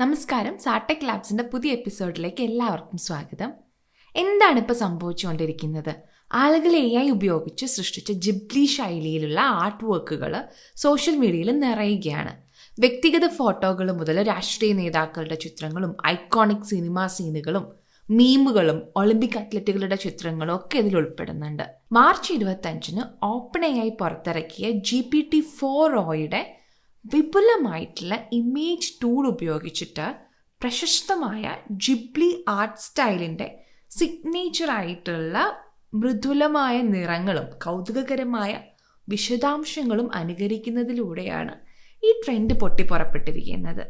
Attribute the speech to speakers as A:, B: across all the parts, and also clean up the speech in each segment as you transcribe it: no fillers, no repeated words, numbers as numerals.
A: നമസ്കാരം, സാർടെക് ലാബ്സിന്റെ പുതിയ എപ്പിസോഡിലേക്ക് എല്ലാവർക്കും സ്വാഗതം. എന്താണ് ഇപ്പോൾ സംഭവിച്ചുകൊണ്ടിരിക്കുന്നത്? ആളുകൾ AI ഉപയോഗിച്ച് സൃഷ്ടിച്ച ജിബ്ലി ശൈലിയിലുള്ള ആർട്ട് വർക്കുകൾ സോഷ്യൽ മീഡിയയിൽ നിറയുകയാണ്. വ്യക്തിഗത ഫോട്ടോകൾ മുതൽ രാഷ്ട്രീയ നേതാക്കളുടെ ചിത്രങ്ങളും ഐക്കോണിക് സിനിമാ സീനുകളും മീമുകളും ഒളിമ്പിക് അത്ലറ്റുകളുടെ ചിത്രങ്ങളും ഒക്കെ ഇതിൽ ഉൾപ്പെടുന്നുണ്ട്. മാർച്ച് 25-ന് OpenAI പുറത്തിറക്കിയ GPT-4o വിപുലമായിട്ടുള്ള ഇമേജ് ടൂൾ ഉപയോഗിച്ചിട്ട് പ്രശസ്തമായ ജിബ്ലി ആർട്ട് സ്റ്റൈലിൻ്റെ സിഗ്നേച്ചറായിട്ടുള്ള മൃദുലമായ നിറങ്ങളും കൗതുകകരമായ വിശദാംശങ്ങളും അനുകരിക്കുന്നതിലൂടെയാണ് ഈ ട്രെൻഡ് പൊട്ടിപ്പുറപ്പെട്ടിരിക്കുന്നത്.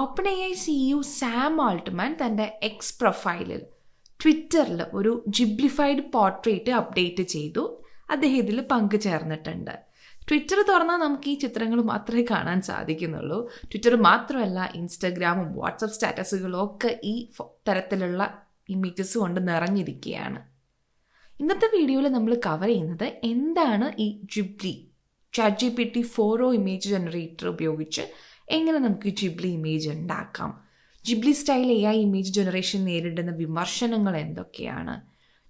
A: OpenAI CEO സാം ആൾട്ട്മാൻ തൻ്റെ എക്സ് പ്രൊഫൈലിൽ ട്വിറ്ററിൽ ഒരു ജിബ്ലിഫൈഡ് പോർട്രേറ്റ് അപ്ഡേറ്റ് ചെയ്തു. അദ്ദേഹം ഇതിൽ പങ്കുചേർന്നിട്ടുണ്ട്. ട്വിറ്റർ തുറന്നാൽ നമുക്ക് ഈ ചിത്രങ്ങൾ മാത്രമേ കാണാൻ സാധിക്കുന്നുള്ളൂ. ട്വിറ്റർ മാത്രമല്ല, ഇൻസ്റ്റഗ്രാമും വാട്സപ്പ് സ്റ്റാറ്റസുകളും ഒക്കെ ഈ തരത്തിലുള്ള ഇമേജസ് കൊണ്ട് നിറഞ്ഞിരിക്കുകയാണ്. ഇന്നത്തെ വീഡിയോയിൽ നമ്മൾ കവർ ചെയ്യുന്നത് എന്താണ് ഈ ജിബ്ലി ChatGPT-4o ഇമേജ് ജനറേറ്റർ ഉപയോഗിച്ച് എങ്ങനെ നമുക്ക് ജിബ്ലി ഇമേജ് ഉണ്ടാക്കാം, ജിബ്ലി സ്റ്റൈൽ AI ഇമേജ് ജനറേഷൻ നേരിടുന്ന വിമർശനങ്ങൾ എന്തൊക്കെയാണ്,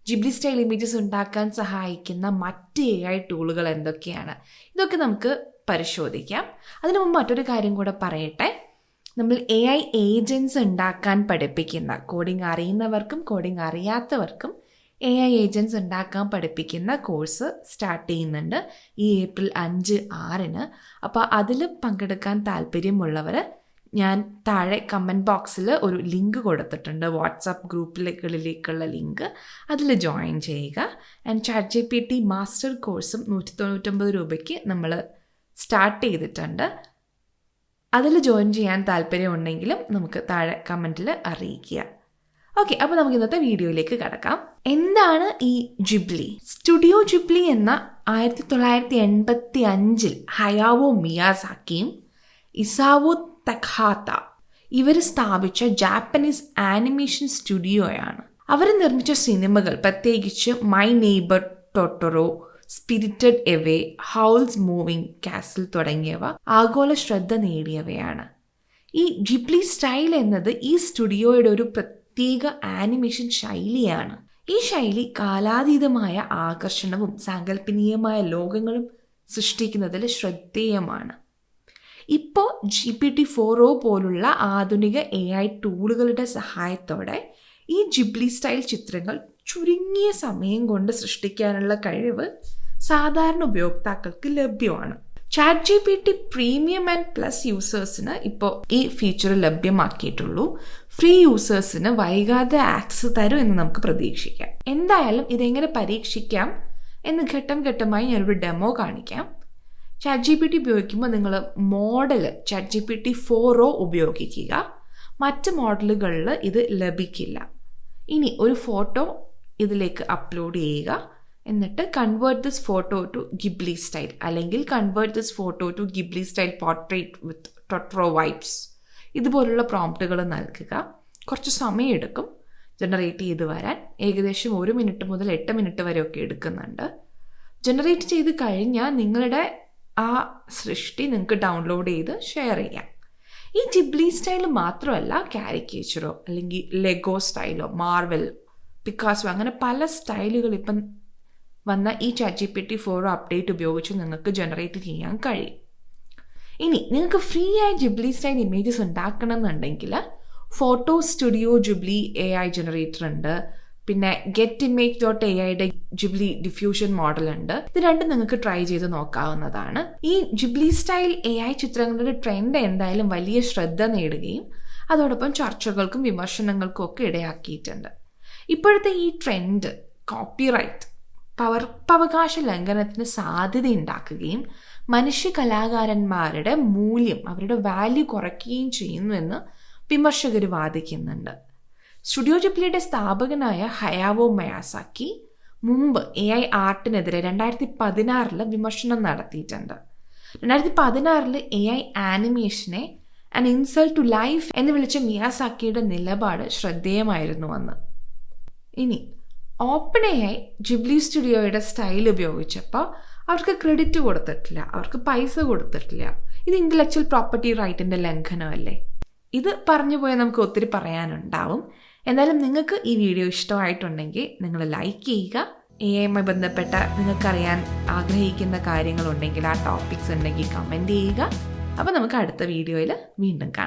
A: ജിബ്ലി സ്റ്റൈൽ ഇമേജസ് ഉണ്ടാക്കാൻ സഹായിക്കുന്ന മറ്റ് AI ടൂളുകൾ എന്തൊക്കെയാണ്, ഇതൊക്കെ നമുക്ക് പരിശോധിക്കാം. അതിനു മുമ്പ് മറ്റൊരു കാര്യം കൂടെ പറയട്ടെ. നമ്മൾ AI ഏജൻറ്റ്സ് ഉണ്ടാക്കാൻ പഠിപ്പിക്കുന്ന, കോഡിംഗ് അറിയുന്നവർക്കും കോഡിംഗ് അറിയാത്തവർക്കും AI ഏജൻറ്റ്സ് ഉണ്ടാക്കാൻ പഠിപ്പിക്കുന്ന കോഴ്സ് സ്റ്റാർട്ട് ചെയ്യുന്നുണ്ട് ഈ ഏപ്രിൽ 5-6-ന്. അപ്പോൾ അതിൽ പങ്കെടുക്കാൻ താല്പര്യമുള്ളവർ ഞാൻ താഴെ കമൻറ്റ് ബോക്സിൽ ഒരു ലിങ്ക് കൊടുത്തിട്ടുണ്ട്, വാട്സാപ്പ് ഗ്രൂപ്പിലേക്കുള്ള ലിങ്ക്. അതിൽ ജോയിൻ ചെയ്യുക. ആൻഡ് ChatGPT മാസ്റ്റർ കോഴ്സും 199 രൂപയ്ക്ക് നമ്മൾ സ്റ്റാർട്ട് ചെയ്തിട്ടുണ്ട്. അതിൽ ജോയിൻ ചെയ്യാൻ താല്പര്യമുണ്ടെങ്കിലും നമുക്ക് താഴെ കമൻറ്റിൽ അറിയിക്കുക. ഓക്കെ, അപ്പോൾ നമുക്ക് ഇന്നത്തെ വീഡിയോയിലേക്ക് കടക്കാം. എന്താണ് ഈ ജിബ്ലി? സ്റ്റുഡിയോ ജിബ്ലി എന്ന 1985-ൽ ഹയാവോ മിയാസാക്കിയും ഇസാവോ തഖാത്ത ഇവർ സ്ഥാപിച്ച ജാപ്പനീസ് ആനിമേഷൻ സ്റ്റുഡിയോയാണ്. അവർ നിർമ്മിച്ച സിനിമകൾ, പ്രത്യേകിച്ച് My Neighbour Totoro, Spirited Away, Howl's Moving Castle തുടങ്ങിയവ ആഗോള ശ്രദ്ധ നേടിയവയാണ്. ഈ ജിബ്ലി സ്റ്റൈൽ എന്നത് ഈ സ്റ്റുഡിയോയുടെ ഒരു പ്രത്യേക ആനിമേഷൻ ശൈലിയാണ്. ഈ ശൈലി കാലാതീതമായ ആകർഷണവും സാങ്കല്പനീയമായ ലോകങ്ങളും സൃഷ്ടിക്കുന്നതിൽ ശ്രദ്ധേയമാണ്. ഇപ്പോൾ GPT-4o പോലുള്ള ആധുനിക AI ടൂളുകളുടെ സഹായത്തോടെ ഈ ജിബ്ലി സ്റ്റൈൽ ചിത്രങ്ങൾ ചുരുങ്ങിയ സമയം കൊണ്ട് സൃഷ്ടിക്കാനുള്ള കഴിവ് സാധാരണ ഉപയോക്താക്കൾക്ക് ലഭ്യമാണ്. ChatGPT പ്രീമിയം ആൻഡ് പ്ലസ് യൂസേഴ്സിന് ഇപ്പോൾ ഈ ഫീച്ചർ ലഭ്യമാക്കിയിട്ടുള്ളൂ. ഫ്രീ യൂസേഴ്സിന് വൈകാതെ ആക്സസ് തരും എന്ന് നമുക്ക് പ്രതീക്ഷിക്കാം. എന്തായാലും ഇതെങ്ങനെ പരീക്ഷിക്കാം എന്ന് ഘട്ടം ഘട്ടമായി ഞാനൊരു ഡെമോ കാണിക്കാം. ChatGPT ഉപയോഗിക്കുമ്പോൾ നിങ്ങൾ മോഡൽ ChatGPT-4o ഉപയോഗിക്കുക. മറ്റ് മോഡലുകളിൽ ഇത് ലഭിക്കില്ല. ഇനി ഒരു ഫോട്ടോ ഇതിലേക്ക് അപ്ലോഡ് ചെയ്യുക. എന്നിട്ട് convert this photo to Ghibli style, അല്ലെങ്കിൽ convert this photo to Ghibli style portrait with Totoro vibes, ഇതുപോലുള്ള പ്രോംപ്റ്റുകൾ നൽകുക. കുറച്ച് സമയമെടുക്കും ജനറേറ്റ് ചെയ്ത് വരാൻ. ഏകദേശം 1 മിനിറ്റ് മുതൽ 8 മിനിറ്റ് വരെയൊക്കെ എടുക്കുന്നുണ്ട്. ജനറേറ്റ് ചെയ്ത് കഴിഞ്ഞാൽ നിങ്ങളുടെ ആ സൃഷ്ടി നിങ്ങൾക്ക് ഡൗൺലോഡ് ചെയ്ത് ഷെയർ ചെയ്യാം. ഈ ജിബ്ലി സ്റ്റൈൽ മാത്രമല്ല, കാരിക്കേച്ചറോ അല്ലെങ്കിൽ ലെഗോ സ്റ്റൈലോ മാർവൽ, പിക്കാസോ, അങ്ങനെ പല സ്റ്റൈലുകൾ ഇപ്പം വന്ന ഈ ChatGPT-4o അപ്ഡേറ്റ് ഉപയോഗിച്ച് നിങ്ങൾക്ക് ജനറേറ്റ് ചെയ്യാൻ കഴിയും. ഇനി നിങ്ങൾക്ക് ഫ്രീ ആയി ജിബ്ലി സ്റ്റൈൽ ഇമേജസ് ഉണ്ടാക്കണമെന്നുണ്ടെങ്കിൽ photo studio Ghibli AI generator ഉണ്ട്. പിന്നെ getimage.aiയുടെ ജിബ്ലി ഡിഫ്യൂഷൻ മോഡൽ ഉണ്ട്. ഇത് രണ്ടും നിങ്ങൾക്ക് ട്രൈ ചെയ്ത് നോക്കാവുന്നതാണ്. ഈ ജിബ്ലി സ്റ്റൈൽ AI ചിത്രങ്ങളുടെ ട്രെൻഡ് എന്തായാലും വലിയ ശ്രദ്ധ നേടുകയും അതോടൊപ്പം ചർച്ചകൾക്കും വിമർശനങ്ങൾക്കും ഒക്കെ ഇടയാക്കിയിട്ടുണ്ട്. ഇപ്പോഴത്തെ ഈ ട്രെൻഡ് കോപ്പിറൈറ്റ്, പകർപ്പവകാശ ലംഘനത്തിന് സാധ്യത ഉണ്ടാക്കുകയും മനുഷ്യ കലാകാരന്മാരുടെ മൂല്യം, അവരുടെ വാല്യൂ കുറയ്ക്കുകയും ചെയ്യുന്നുവെന്ന് വിമർശകർ വാദിക്കുന്നുണ്ട്. സ്റ്റുഡിയോ ജിബ്ലിയുടെ സ്ഥാപകനായ ഹയാവോ മിയാസാക്കി മുമ്പ് AI ആർട്ടിനെതിരെ 2016 വിമർശനം നടത്തിയിട്ടുണ്ട്. 2016 AI ആനിമേഷനെ ആൻ ഇൻസൾട്ട് ടു ലൈഫ് എന്ന് വിളിച്ച മിയാസാക്കിയുടെ നിലപാട് ശ്രദ്ധേയമായിരുന്നു അന്ന്. ഇനി OpenAI ജിബ്ലി സ്റ്റുഡിയോയുടെ സ്റ്റൈൽ ഉപയോഗിച്ചപ്പോൾ അവർക്ക് ക്രെഡിറ്റ് കൊടുത്തിട്ടില്ല, അവർക്ക് പൈസ കൊടുത്തിട്ടില്ല. ഇത് ഇൻ്റലക്ച്വൽ പ്രോപ്പർട്ടി റൈറ്റിൻ്റെ ലംഘനമല്ലേ? ഇത് പറഞ്ഞു പോയാൽ നമുക്ക് ഒത്തിരി പറയാനുണ്ടാവും. എന്നാലും നിങ്ങൾക്ക് ഈ വീഡിയോ ഇഷ്ടമായിട്ടുണ്ടെങ്കിൽ നിങ്ങൾ ലൈക്ക് ചെയ്യുക. AI ബന്ധപ്പെട്ട നിങ്ങൾക്കറിയാൻ ആഗ്രഹിക്കുന്ന കാര്യങ്ങളുണ്ടെങ്കിൽ, ആ ടോപ്പിക്സ് ഉണ്ടെങ്കിൽ കമൻറ്റ് ചെയ്യുക. അപ്പോൾ നമുക്ക് അടുത്ത വീഡിയോയിൽ വീണ്ടും കാണാം.